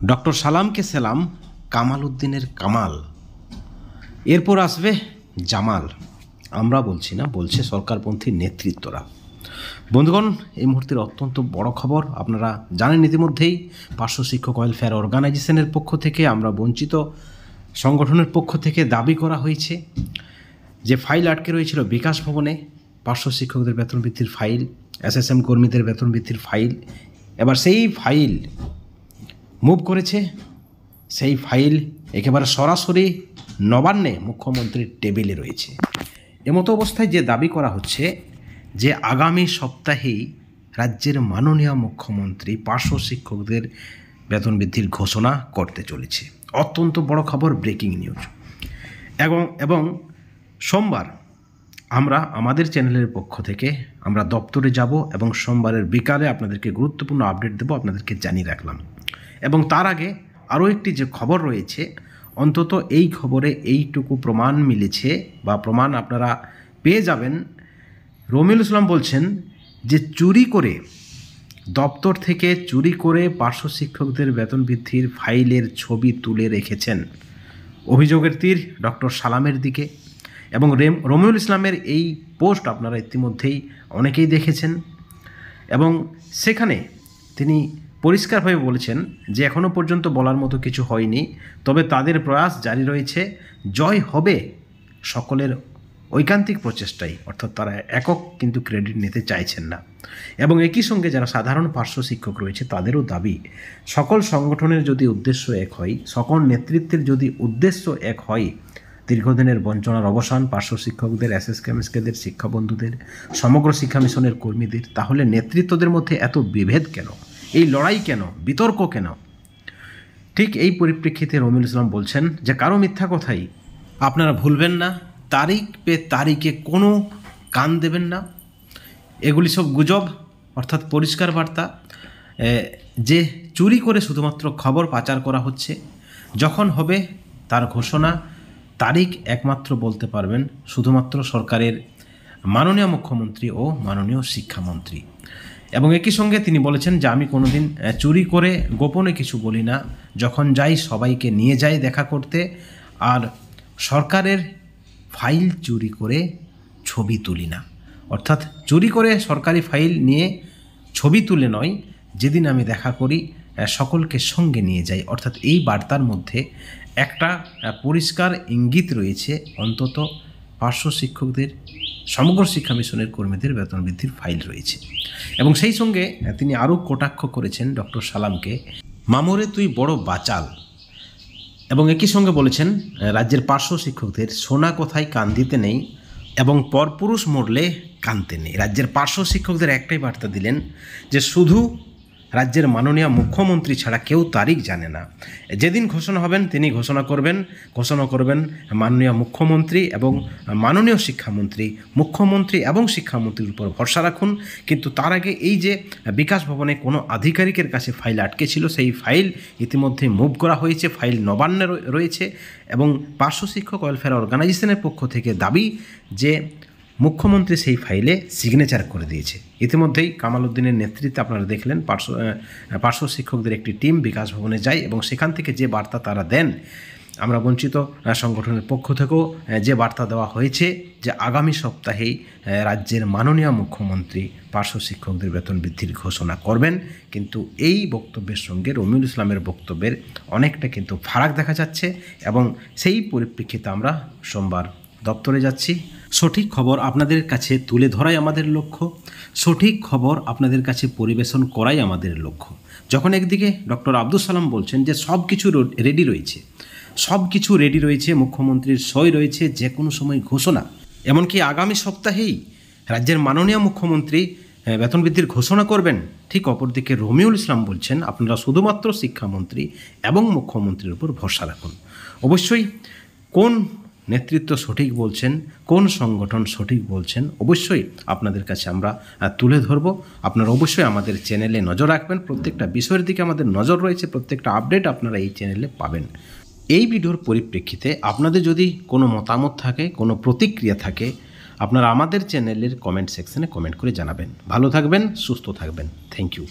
Doctor সালামকে সেলাম, কামাল উদ্দিনের কামাল, এরপর আসবে জামাল। আমরা বলছি না, বলছে সরকারপন্থী নেতৃত্বরা। বন্ধুগণ, এই মুহূর্তের অত্যন্ত বড় খবর আপনারা জানেন ইতিমধ্যেই। পার্শ্ব শিক্ষক ওয়েলফেয়ার অর্গানাইজেশনের পক্ষ থেকে, আমরা বঞ্চিত সংগঠনের পক্ষ থেকে দাবি করা হয়েছে যে ফাইল আটকে রয়েছিল বিকাশ ভবনে, পার্শ্ব শিক্ষকদের বেতন বৃদ্ধির ফাইল, এসএসএম কর্মীদের বেতন বৃদ্ধির ফাইল, এবার সেই ফাইল মুভ করেছে। সেই ফাইল একেবারে সরাসরি নবান্নে মুখ্যমন্ত্রীর টেবিলে রয়েছে। এমতো অবস্থায় যে দাবি করা হচ্ছে যে আগামী সপ্তাহেই রাজ্যের মাননীয় মুখ্যমন্ত্রী পার্শ্ব শিক্ষকদের বেতন বৃদ্ধির ঘোষণা করতে চলেছে। অত্যন্ত বড় খবর, ব্রেকিং নিউজ। এবং সোমবার আমরা আমাদের চ্যানেলের পক্ষ থেকে আমরা দপ্তরে যাব এবং সোমবারের বিকালে আপনাদেরকে গুরুত্বপূর্ণ আপডেট দেব, আপনাদেরকে জানিয়ে রাখলাম। এবং তার আগে আরও একটি যে খবর রয়েছে, অন্তত এই খবরে এইটুকু প্রমাণ মিলেছে বা প্রমাণ আপনারা পেয়ে যাবেন। রমিউল ইসলাম বলছেন যে চুরি করে, দপ্তর থেকে চুরি করে পার্শ্ব শিক্ষকদের বেতন বৃদ্ধির ফাইলের ছবি তুলে রেখেছেন। অভিযোগের তীর ডক্টর সালামের দিকে। এবং রমিউল ইসলামের এই পোস্ট আপনারা ইতিমধ্যেই অনেকেই দেখেছেন এবং সেখানে তিনি পরিষ্কারভাবে বলেছেন যে এখনও পর্যন্ত বলার মতো কিছু হয়নি, তবে তাদের প্রয়াস জারি রয়েছে। জয় হবে সকলের ঐকান্তিক প্রচেষ্টাই, অর্থাৎ তারা একক কিন্তু ক্রেডিট নিতে চাইছেন না। এবং একই সঙ্গে যারা সাধারণ পার্শ্ব শিক্ষক রয়েছে তাদেরও দাবি, সকল সংগঠনের যদি উদ্দেশ্য এক হয়, সকল নেতৃত্বের যদি উদ্দেশ্য এক হয়, দীর্ঘদিনের বঞ্চনার অবসান, পার্শ্ব শিক্ষকদের, এসএসকেদের, শিক্ষাবন্ধুদের, সমগ্র শিক্ষা মিশনের কর্মীদের, তাহলে নেতৃত্বদের মধ্যে এত বিভেদ কেন, এই লড়াই কেন, বিতর্ক কেন? ঠিক এই পরিপ্রেক্ষিতে রমিউল ইসলাম বলছেন যে কারো মিথ্যা কথাই আপনারা ভুলবেন না, তারিখ পে তারিখে কোনো কান দেবেন না। এগুলি সব গুজব, অর্থাৎ পরিষ্কার বার্তা যে চুরি করে শুধুমাত্র খবর পাচার করা হচ্ছে। যখন হবে তার ঘোষণা, তারিখ একমাত্র বলতে পারবেন শুধুমাত্র সরকারের মাননীয় মুখ্যমন্ত্রী ও মাননীয় শিক্ষামন্ত্রী। এবং একই সঙ্গে তিনি বলেছেন যে আমি কোনোদিন চুরি করে গোপনে কিছু বলি না, যখন যাই সবাইকে নিয়ে যাই দেখা করতে, আর সরকারের ফাইল চুরি করে ছবি তুলি না। অর্থাৎ চুরি করে সরকারি ফাইল নিয়ে ছবি তুলে নয়, যেদিন আমি দেখা করি সকলকে সঙ্গে নিয়ে যাই। অর্থাৎ এই বার্তার মধ্যে একটা পরিষ্কার ইঙ্গিত রয়েছে, অন্তত পার্শ্ব শিক্ষকদের, সমগ্র শিক্ষা মিশনের কর্মীদের বেতন বৃদ্ধির ফাইল রয়েছে। এবং সেই সঙ্গে তিনি আরও কটাক্ষ করেছেন ডক্টর সালামকে, মামরে তুই বড় বাচাল। এবং একই সঙ্গে বলেছেন রাজ্যের পার্শ্ব শিক্ষকদের সোনা কোথায় কান দিতে নেই এবং পরপুরুষ মরলে কানতে নেই। রাজ্যের পার্শ্ব শিক্ষকদের একটাই বার্তা দিলেন যে শুধু রাজ্যের মাননীয় মুখ্যমন্ত্রী ছাড়া কেউ তারিখ জানে না। যেদিন ঘোষণা হবেন তিনি ঘোষণা করবেন মাননীয় মুখ্যমন্ত্রী এবং মাননীয় শিক্ষামন্ত্রী। মুখ্যমন্ত্রী এবং শিক্ষামন্ত্রীর উপর ভরসা রাখুন। কিন্তু তার আগে এই যে বিকাশ ভবনে কোনো আধিকারিকের কাছে ফাইল আটকে ছিল, সেই ফাইল ইতিমধ্যে মুভ করা হয়েছে, ফাইল নবান্নে রয়েছে। এবং পার্শ্ব শিক্ষক ওয়েলফেয়ার অর্গানাইজেশনের পক্ষ থেকে দাবি যে মুখ্যমন্ত্রী সেই ফাইলে সিগনেচার করে দিয়েছে। ইতিমধ্যেই কামাল উদ্দিনের নেতৃত্বে আপনারা দেখলেন পার্শ্ব শিক্ষকদের একটি টিম বিকাশ ভবনে যায় এবং সেখান থেকে যে বার্তা তারা দেন, আমরা বঞ্চিত সংগঠনের পক্ষ থেকেও যে বার্তা দেওয়া হয়েছে যে আগামী সপ্তাহেই রাজ্যের মাননীয় মুখ্যমন্ত্রী পার্শ্ব শিক্ষকদের বেতন বৃদ্ধির ঘোষণা করবেন। কিন্তু এই বক্তব্যের সঙ্গে রমিউল ইসলামের বক্তব্যের অনেকটা কিন্তু ফারাক দেখা যাচ্ছে এবং সেই পরিপ্রেক্ষিতে আমরা সোমবার দপ্তরে যাচ্ছি। সঠিক খবর আপনাদের কাছে তুলে ধরাই আমাদের লক্ষ্য, সঠিক খবর আপনাদের কাছে পরিবেশন করাই আমাদের লক্ষ্য। যখন একদিকে ডক্টর আব্দুল সালাম বলছেন যে সব কিছু রেডি রয়েছে, সব কিছু রেডি রয়েছে, মুখ্যমন্ত্রীর সই রয়েছে, যে কোনো সময় ঘোষণা, এমনকি আগামী সপ্তাহেই রাজ্যের মাননীয় মুখ্যমন্ত্রী বেতন বৃদ্ধির ঘোষণা করবেন, ঠিক অপরদিকে রমিউল ইসলাম বলছেন আপনারা শুধুমাত্র শিক্ষামন্ত্রী এবং মুখ্যমন্ত্রীর উপর ভরসা রাখুন। অবশ্যই কোন নেতৃত্ব সঠিক বলছেন, কোন সংগঠন সঠিক বলছেন, অবশ্যই আপনাদের কাছে আমরা তুলে ধরব। আপনারা অবশ্যই আমাদের চ্যানেলে নজর রাখবেন। প্রত্যেকটা বিষয়ের দিকে আমাদের নজর রয়েছে, প্রত্যেকটা আপডেট আপনারা এই চ্যানেলে পাবেন। এই ভিডিওর পরিপ্রেক্ষিতে আপনাদের যদি কোনো মতামত থাকে, কোনো প্রতিক্রিয়া থাকে, আপনারা আমাদের চ্যানেলের কমেন্ট সেকশনে কমেন্ট করে জানাবেন। ভালো থাকবেন, সুস্থ থাকবেন। Thank you.